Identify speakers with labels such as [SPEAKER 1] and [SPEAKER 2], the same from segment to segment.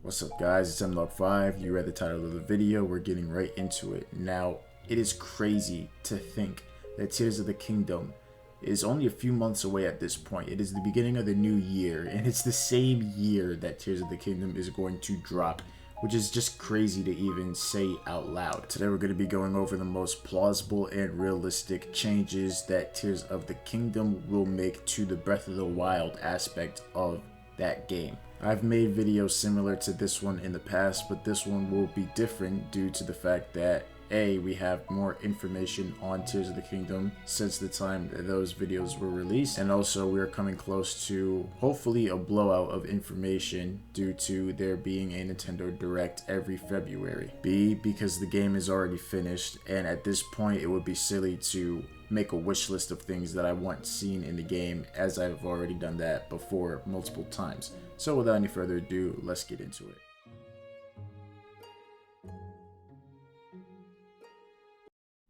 [SPEAKER 1] What's up guys, it's MLog5. You read the title of the video, we're getting right into it. Now, it is crazy to think that Tears of the Kingdom is only a few months away at this point. It is the beginning of the new year, and it's the same year that Tears of the Kingdom is going to drop, which is just crazy to even say out loud. Today we're going to be going over the most plausible and realistic changes that Tears of the Kingdom will make to the Breath of the Wild aspect of that game. I've made videos similar to this one in the past, but this one will be different due to the fact that we have more information on Tears of the Kingdom since the time that those videos were released, and also we are coming close to hopefully a blowout of information due to there being a Nintendo Direct every February. B, because the game is already finished, and at this point it would be silly to make a wish list of things that I want seen in the game, as I've already done that before multiple times. So without any further ado, let's get into it.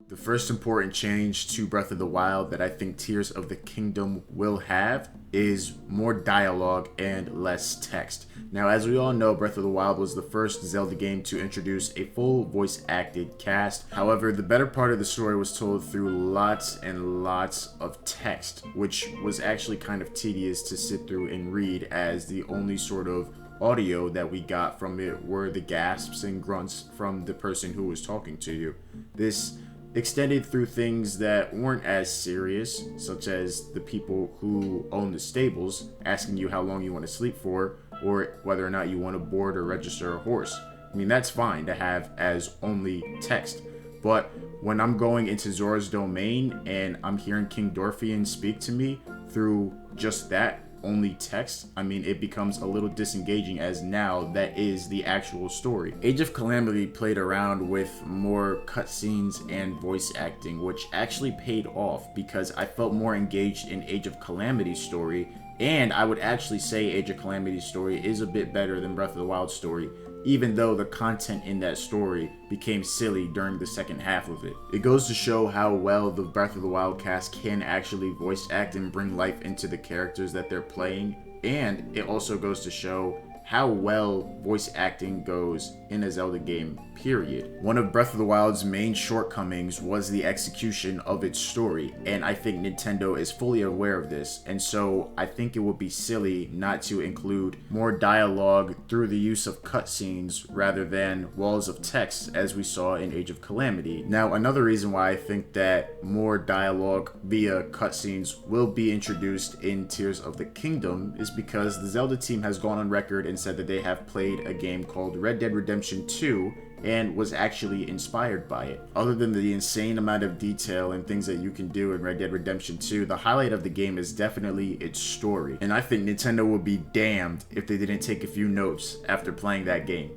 [SPEAKER 1] The first important change to Breath of the Wild that I think Tears of the Kingdom will have is more dialogue and less text. Now, as we all know, Breath of the Wild was the first Zelda game to introduce a full voice-acted cast. However, the better part of the story was told through lots and lots of text, which was actually kind of tedious to sit through and read, as the only sort of audio that we got from it were the gasps and grunts from the person who was talking to you. This extended through things that weren't as serious, such as the people who own the stables asking you how long you want to sleep for, or whether or not you want to board or register a horse. I mean, that's fine to have as only text, but when I'm going into Zora's domain and I'm hearing King Dorfian speak to me through just that only text, I mean, it becomes a little disengaging, as now that is the actual story. Age of Calamity played around with more cutscenes and voice acting, which actually paid off because I felt more engaged in Age of Calamity's story, and I would actually say Age of Calamity's story is a bit better than Breath of the Wild's story, even though the content in that story became silly during the second half of it. It goes to show how well the Breath of the Wild cast can actually voice act and bring life into the characters that they're playing, and it also goes to show how well voice acting goes in a Zelda game, period. One of Breath of the Wild's main shortcomings was the execution of its story, and I think Nintendo is fully aware of this, and so I think it would be silly not to include more dialogue through the use of cutscenes rather than walls of text as we saw in Age of Calamity. Now, another reason why I think that more dialogue via cutscenes will be introduced in Tears of the Kingdom is because the Zelda team has gone on record and said that they have played a game called Red Dead Redemption 2 and was actually inspired by it. Other than the insane amount of detail and things that you can do in Red Dead Redemption 2, the highlight of the game is definitely its story. And I think Nintendo would be damned if they didn't take a few notes after playing that game.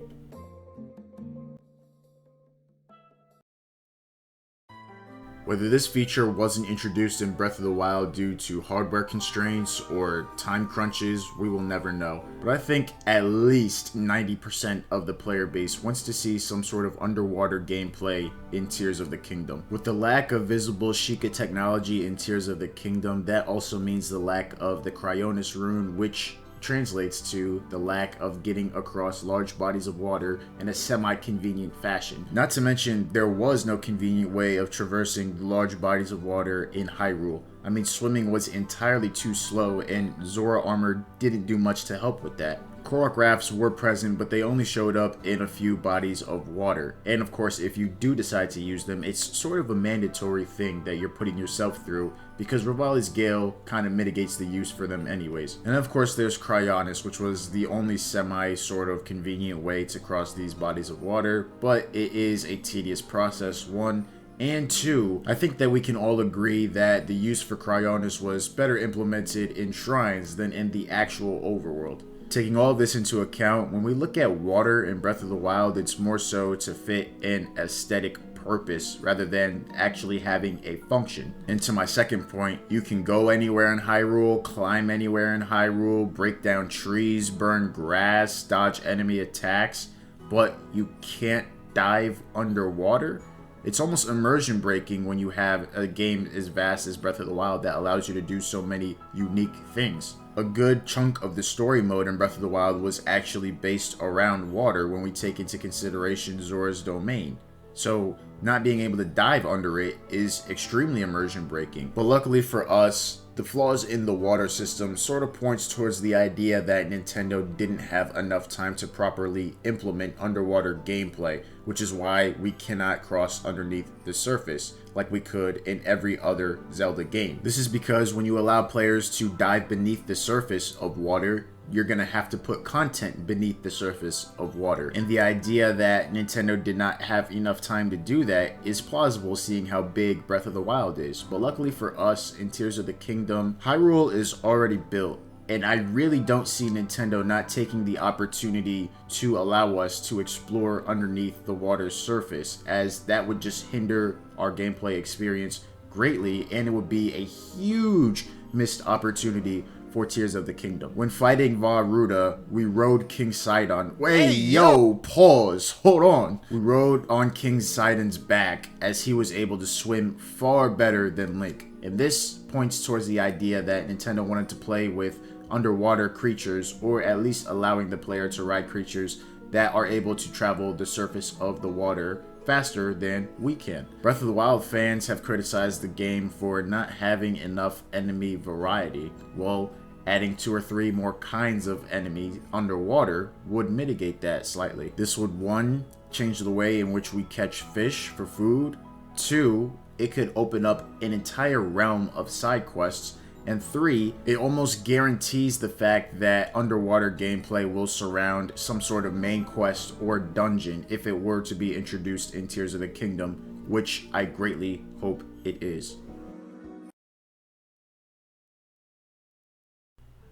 [SPEAKER 1] Whether this feature wasn't introduced in Breath of the Wild due to hardware constraints or time crunches, we will never know. But I think at least 90% of the player base wants to see some sort of underwater gameplay in Tears of the Kingdom. With the lack of visible Sheikah technology in Tears of the Kingdom, that also means the lack of the Cryonis rune, which translates to the lack of getting across large bodies of water in a semi-convenient fashion. Not to mention, there was no convenient way of traversing large bodies of water in Hyrule. I mean, swimming was entirely too slow, and Zora armor didn't do much to help with that. Korok rafts were present, but they only showed up in a few bodies of water. And of course, if you do decide to use them, it's sort of a mandatory thing that you're putting yourself through, because Revali's Gale kind of mitigates the use for them anyways. And of course, there's Cryonis, which was the only sort of convenient way to cross these bodies of water, but it is a tedious process, one. And two, I think that we can all agree that the use for Cryonis was better implemented in shrines than in the actual overworld. Taking all this into account, when we look at water in Breath of the Wild, it's more so to fit an aesthetic purpose rather than actually having a function. And to my second point, you can go anywhere in Hyrule, climb anywhere in Hyrule, break down trees, burn grass, dodge enemy attacks, but you can't dive underwater. It's almost immersion breaking when you have a game as vast as Breath of the Wild that allows you to do so many unique things. A good chunk of the story mode in Breath of the Wild was actually based around water when we take into consideration Zora's domain. So not being able to dive under it is extremely immersion breaking. But luckily for us, the flaws in the water system sort of points towards the idea that Nintendo didn't have enough time to properly implement underwater gameplay, which is why we cannot cross underneath the surface like we could in every other Zelda game. This is because when you allow players to dive beneath the surface of water, you're gonna have to put content beneath the surface of water. And the idea that Nintendo did not have enough time to do that is plausible, seeing how big Breath of the Wild is. But luckily for us, in Tears of the Kingdom, Hyrule is already built. And I really don't see Nintendo not taking the opportunity to allow us to explore underneath the water's surface, as that would just hinder our gameplay experience greatly, and it would be a huge missed opportunity for Tears of the Kingdom. When fighting Vah Ruda, we rode King Sidon. Hey, yo, pause, hold on. We rode on King Sidon's back as he was able to swim far better than Link. And this points towards the idea that Nintendo wanted to play with underwater creatures, or at least allowing the player to ride creatures that are able to travel the surface of the water faster than we can. Breath of the Wild fans have criticized the game for not having enough enemy variety. Well, adding 2 or 3 more kinds of enemies underwater would mitigate that slightly. This would, 1, change the way in which we catch fish for food. 2, it could open up an entire realm of side quests. And 3, it almost guarantees the fact that underwater gameplay will surround some sort of main quest or dungeon if it were to be introduced in Tears of the Kingdom, which I greatly hope it is.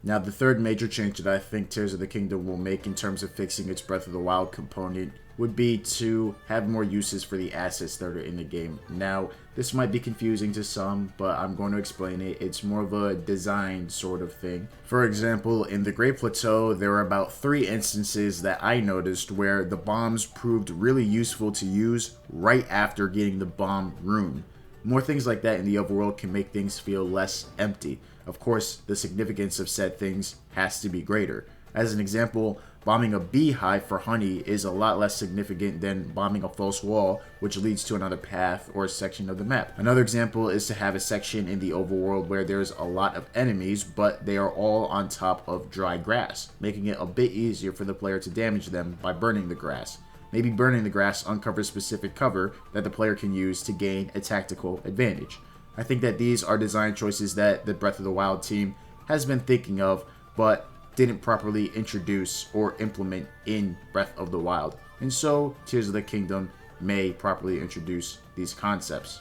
[SPEAKER 1] Now, the third major change that I think Tears of the Kingdom will make in terms of fixing its Breath of the Wild component would be to have more uses for the assets that are in the game. Now, this might be confusing to some, but I'm going to explain it. It's more of a design sort of thing. For example, in the Great Plateau, there are about 3 instances that I noticed where the bombs proved really useful to use right after getting the bomb rune. More things like that in the overworld can make things feel less empty. Of course, the significance of said things has to be greater. As an example, bombing a beehive for honey is a lot less significant than bombing a false wall, which leads to another path or a section of the map. Another example is to have a section in the overworld where there's a lot of enemies, but they are all on top of dry grass, making it a bit easier for the player to damage them by burning the grass. Maybe burning the grass uncovers specific cover that the player can use to gain a tactical advantage. I think that these are design choices that the Breath of the Wild team has been thinking of, but didn't properly introduce or implement in Breath of the Wild. And so, Tears of the Kingdom may properly introduce these concepts.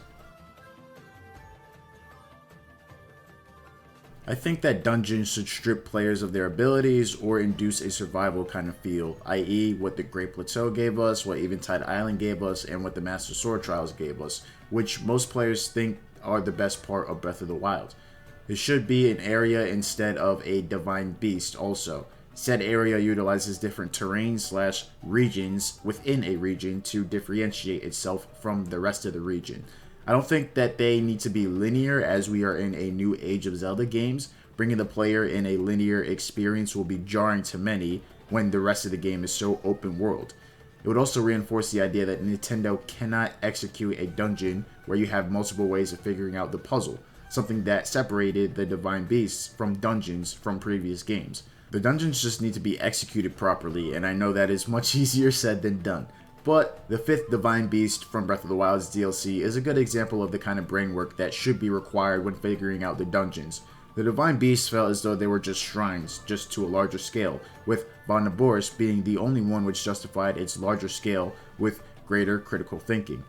[SPEAKER 1] I think that dungeons should strip players of their abilities or induce a survival kind of feel, i.e. what the Great Plateau gave us, what Eventide Island gave us, and what the Master Sword Trials gave us, which most players think are the best part of Breath of the Wild. It should be an area instead of a divine beast also. Said area utilizes different terrain/regions within a region to differentiate itself from the rest of the region. I don't think that they need to be linear, as we are in a new age of Zelda games. Bringing the player in a linear experience will be jarring to many when the rest of the game is so open world. It would also reinforce the idea that Nintendo cannot execute a dungeon where you have multiple ways of figuring out the puzzle, something that separated the Divine Beasts from dungeons from previous games. The dungeons just need to be executed properly, and I know that is much easier said than done. But the 5th Divine Beast from Breath of the Wild's DLC is a good example of the kind of brain work that should be required when figuring out the dungeons. The Divine Beasts felt as though they were just shrines, just to a larger scale, with Bon Naboris being the only one which justified its larger scale with greater critical thinking.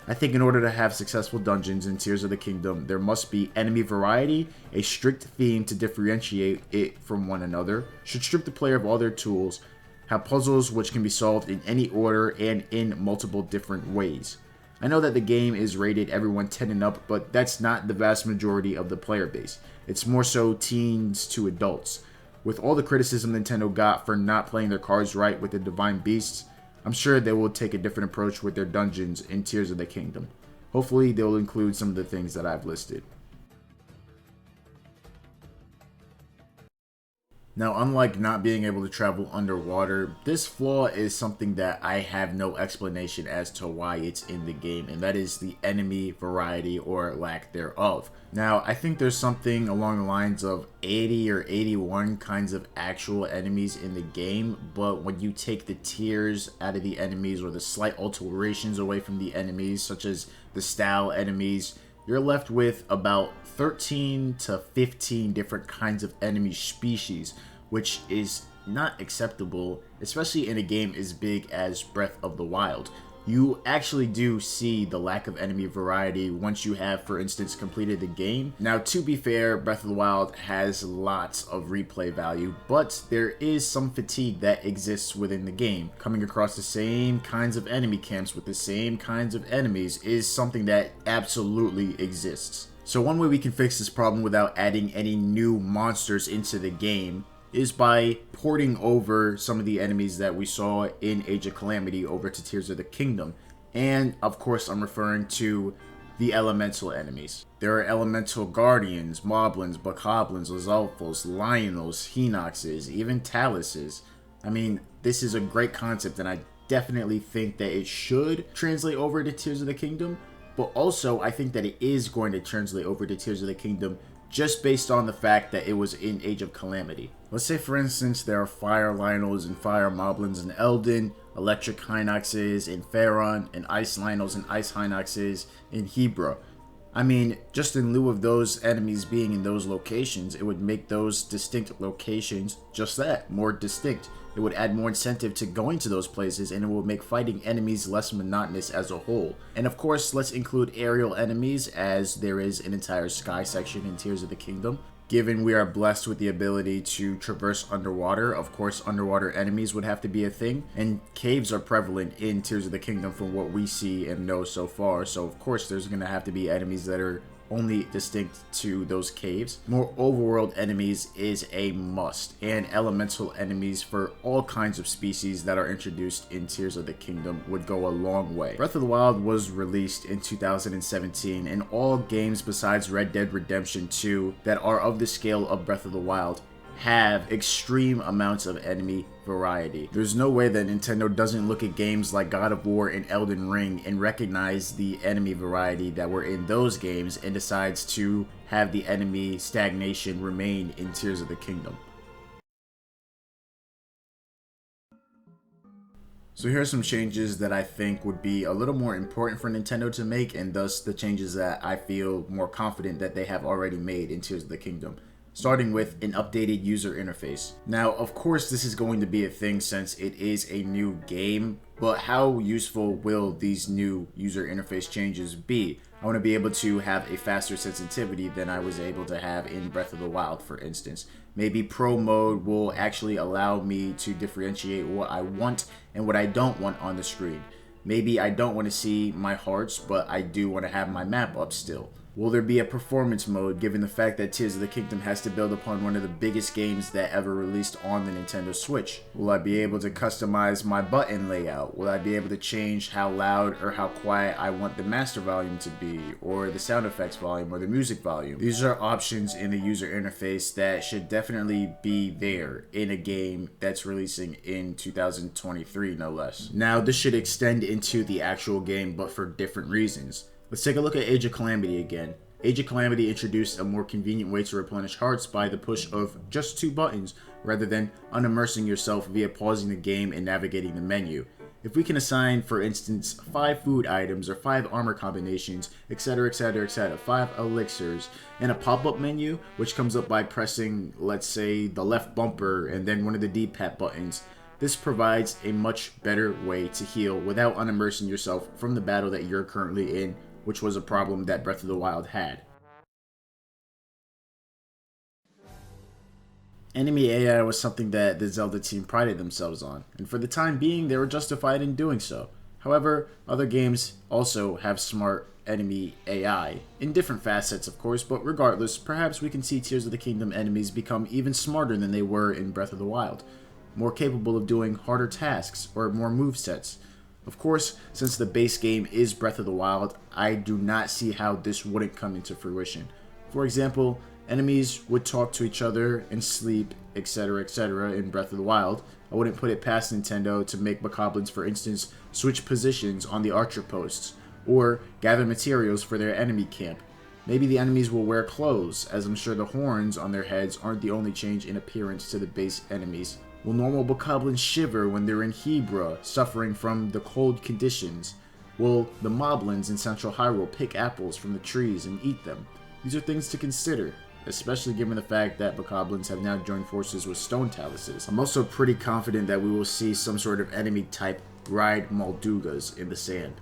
[SPEAKER 1] I think in order to have successful dungeons in Tears of the Kingdom, there must be enemy variety, a strict theme to differentiate it from one another, should strip the player of all their tools, have puzzles which can be solved in any order and in multiple different ways. I know that the game is rated everyone 10 and up, but that's not the vast majority of the player base. It's more so teens to adults. With all the criticism Nintendo got for not playing their cards right with the Divine Beasts, I'm sure they will take a different approach with their dungeons in Tears of the Kingdom. Hopefully they'll include some of the things that I've listed. Now, unlike not being able to travel underwater, this flaw is something that I have no explanation as to why it's in the game, and that is the enemy variety or lack thereof. Now, I think there's something along the lines of 80 or 81 kinds of actual enemies in the game, but when you take the tiers out of the enemies or the slight alterations away from the enemies, such as the style enemies, you're left with about 13 to 15 different kinds of enemy species, which is not acceptable, especially in a game as big as Breath of the Wild. You actually do see the lack of enemy variety once you have, for instance, completed the game. Now, to be fair, Breath of the Wild has lots of replay value, but there is some fatigue that exists within the game. Coming across the same kinds of enemy camps with the same kinds of enemies is something that absolutely exists. So one way we can fix this problem without adding any new monsters into the game is by porting over some of the enemies that we saw in Age of Calamity over to Tears of the Kingdom. And of course, I'm referring to the elemental enemies. There are elemental guardians, moblins, bokoblins, lizalfos, lionels, hinoxes, even taluses. I mean, this is a great concept, and I definitely think that it should translate over to Tears of the Kingdom. But also, I think that it is going to translate over to Tears of the Kingdom just based on the fact that it was in Age of Calamity. Let's say, for instance, there are fire Lionels and fire Moblins in Elden, electric Hinoxes in Faron, and ice Lionels and ice Hinoxes in Hebra. I mean, just in lieu of those enemies being in those locations, it would make those distinct locations just that, more distinct. It would add more incentive to going to those places, and it will make fighting enemies less monotonous as a whole. And of course, let's include aerial enemies, as there is an entire sky section in Tears of the Kingdom. Given we are blessed with the ability to traverse underwater, of course underwater enemies would have to be a thing, and caves are prevalent in Tears of the Kingdom from what we see and know so far, so of course there's going to have to be enemies that are only distinct to those caves. More overworld enemies is a must, and elemental enemies for all kinds of species that are introduced in Tears of the Kingdom would go a long way. Breath of the Wild was released in 2017, and all games besides Red Dead Redemption 2 that are of the scale of Breath of the Wild have extreme amounts of enemy variety. There's no way that Nintendo doesn't look at games like God of War and Elden Ring and recognize the enemy variety that were in those games and decides to have the enemy stagnation remain in Tears of the Kingdom. So here are some changes that I think would be a little more important for Nintendo to make, and thus the changes that I feel more confident that they have already made in Tears of the Kingdom. Starting with an updated user interface. Now, of course, this is going to be a thing since it is a new game, but how useful will these new user interface changes be? I want to be able to have a faster sensitivity than I was able to have in Breath of the Wild, for instance. Maybe Pro Mode will actually allow me to differentiate what I want and what I don't want on the screen. Maybe I don't want to see my hearts, but I do want to have my map up still. Will there be a performance mode, given the fact that Tears of the Kingdom has to build upon one of the biggest games that ever released on the Nintendo Switch? Will I be able to customize my button layout? Will I be able to change how loud or how quiet I want the master volume to be, or the sound effects volume, or the music volume? These are options in the user interface that should definitely be there in a game that's releasing in 2023, no less. Now, this should extend into the actual game, but for different reasons. Let's take a look at Age of Calamity again. Age of Calamity introduced a more convenient way to replenish hearts by the push of just 2 buttons, rather than unimmersing yourself via pausing the game and navigating the menu. If we can assign, for instance, 5 food items or 5 armor combinations, etc, etc, etc, 5 elixirs, and a pop-up menu, which comes up by pressing, let's say, the left bumper and then one of the D-pad buttons, this provides a much better way to heal without unimmersing yourself from the battle that you're currently in, which was a problem that Breath of the Wild had. Enemy AI was something that the Zelda team prided themselves on, and for the time being they were justified in doing so. However, other games also have smart enemy AI, in different facets of course, but regardless, perhaps we can see Tears of the Kingdom enemies become even smarter than they were in Breath of the Wild. more capable of doing harder tasks or more movesets. Of course, since the base game is Breath of the Wild, I do not see how this wouldn't come into fruition. For example, enemies would talk to each other and sleep, etc., in Breath of the Wild. I wouldn't put it past Nintendo to make bokoblins, for instance, switch positions on the archer posts, or gather materials for their enemy camp. Maybe the enemies will wear clothes, as I'm sure the horns on their heads aren't the only change in appearance to the base enemies. Will normal bokoblins shiver when they're in Hebra, suffering from the cold conditions? Will the moblins in Central Hyrule pick apples from the trees and eat them? These are things to consider, especially given the fact that bokoblins have now joined forces with stone taluses. I'm also pretty confident that we will see some sort of enemy type ride Moldugas in the sand.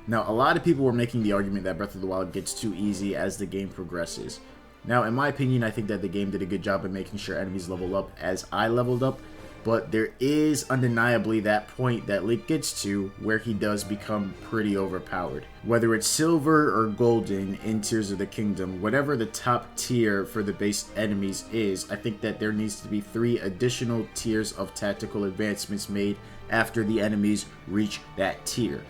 [SPEAKER 1] Now, a lot of people were making the argument that Breath of the Wild gets too easy as the game progresses. Now, in my opinion, I think that the game did a good job of making sure enemies level up as I leveled up, but there is undeniably that point that Link gets to where he does become pretty overpowered. Whether it's silver or golden in Tears of the Kingdom, whatever the top tier for the base enemies is, I think that there needs to be 3 additional tiers of tactical advancements made after the enemies reach that tier.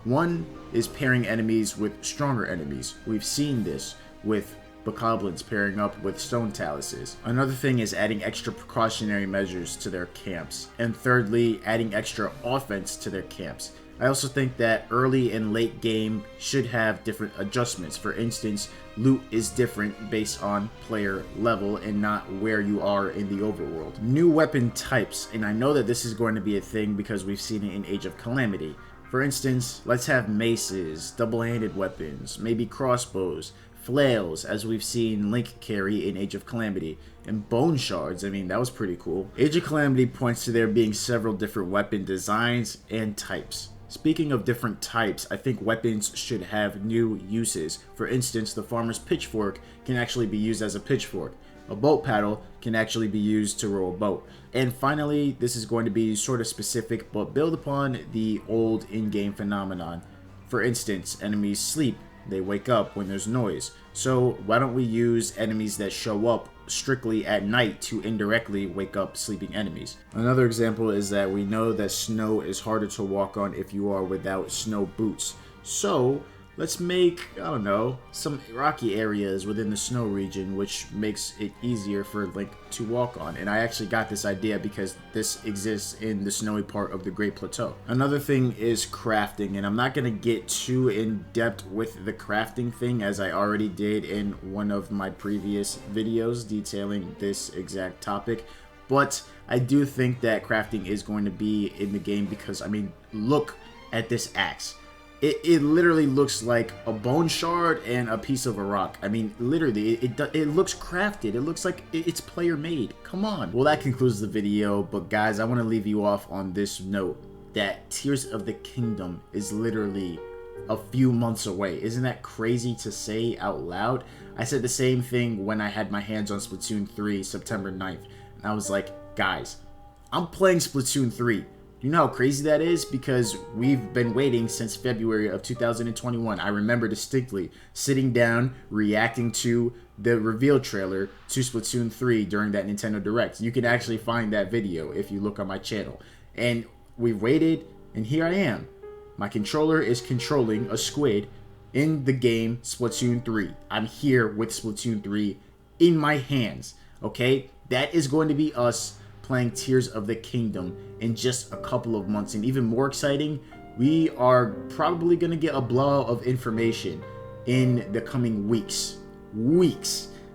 [SPEAKER 1] One is pairing enemies with stronger enemies. We've seen this with bokoblins pairing up with stone taluses. Another thing is adding extra precautionary measures to their camps. And thirdly, adding extra offense to their camps. I also think that early and late game should have different adjustments. For instance, loot is different based on player level and not where you are in the overworld. New weapon types, and I know that this is going to be a thing because we've seen it in Age of Calamity. For instance, let's have maces, double-handed weapons, maybe crossbows, flails, as we've seen Link carry in Age of Calamity, and bone shards. I mean, that was pretty cool. Age of Calamity points to there being several different weapon designs and types. Speaking of different types, I think weapons should have new uses. For instance, the farmer's pitchfork can actually be used as a pitchfork. A boat paddle can actually be used to row a boat. And finally, this is going to be sort of specific, but build upon the old in-game phenomenon. For instance, enemies sleep. They wake up when there's noise. So why don't we use enemies that show up strictly at night to indirectly wake up sleeping enemies? Another example is that we know that snow is harder to walk on if you are without snow boots. So let's make, I don't know, some rocky areas within the snow region, which makes it easier for Link to walk on. And I actually got this idea because this exists in the snowy part of the Great Plateau. Another thing is crafting, and I'm not going to get too in depth with the crafting thing as I already did in one of my previous videos detailing this exact topic. But I do think that crafting is going to be in the game because, I mean, look at this axe. It literally looks like a bone shard and a piece of a rock. I mean, literally, it looks crafted. It looks like it's player made. Come on. Well, that concludes the video. But guys, I want to leave you off on this note that Tears of the Kingdom is literally a few months away. Isn't that crazy to say out loud? I said the same thing when I had my hands on Splatoon 3 September 9th. And I was like, guys, I'm playing Splatoon 3. You know how crazy that is? Because we've been waiting since February of 2021. I remember distinctly sitting down, reacting to the reveal trailer to Splatoon 3 during that Nintendo Direct. You can actually find that video if you look on my channel. And we've waited, and here I am. My controller is controlling a squid in the game Splatoon 3. I'm here with Splatoon 3 in my hands, okay? That is going to be us playing Tears of the Kingdom in just a couple of months. And even more exciting, we are probably going to get a blowout of information in the coming weeks,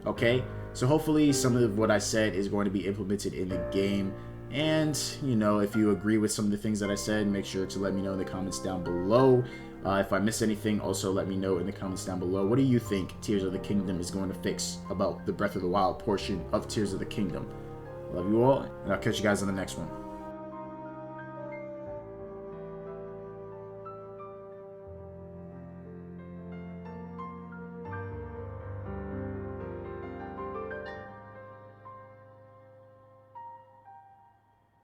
[SPEAKER 1] okay? So hopefully some of what I said is going to be implemented in the game. And, you know, if you agree with some of the things that I said, make sure to let me know in the comments down below. If I missed anything, also let me know in the comments down below. What do you think Tears of the Kingdom is going to fix about the Breath of the Wild portion of Tears of the Kingdom? Love you all, and I'll catch you guys on the next one.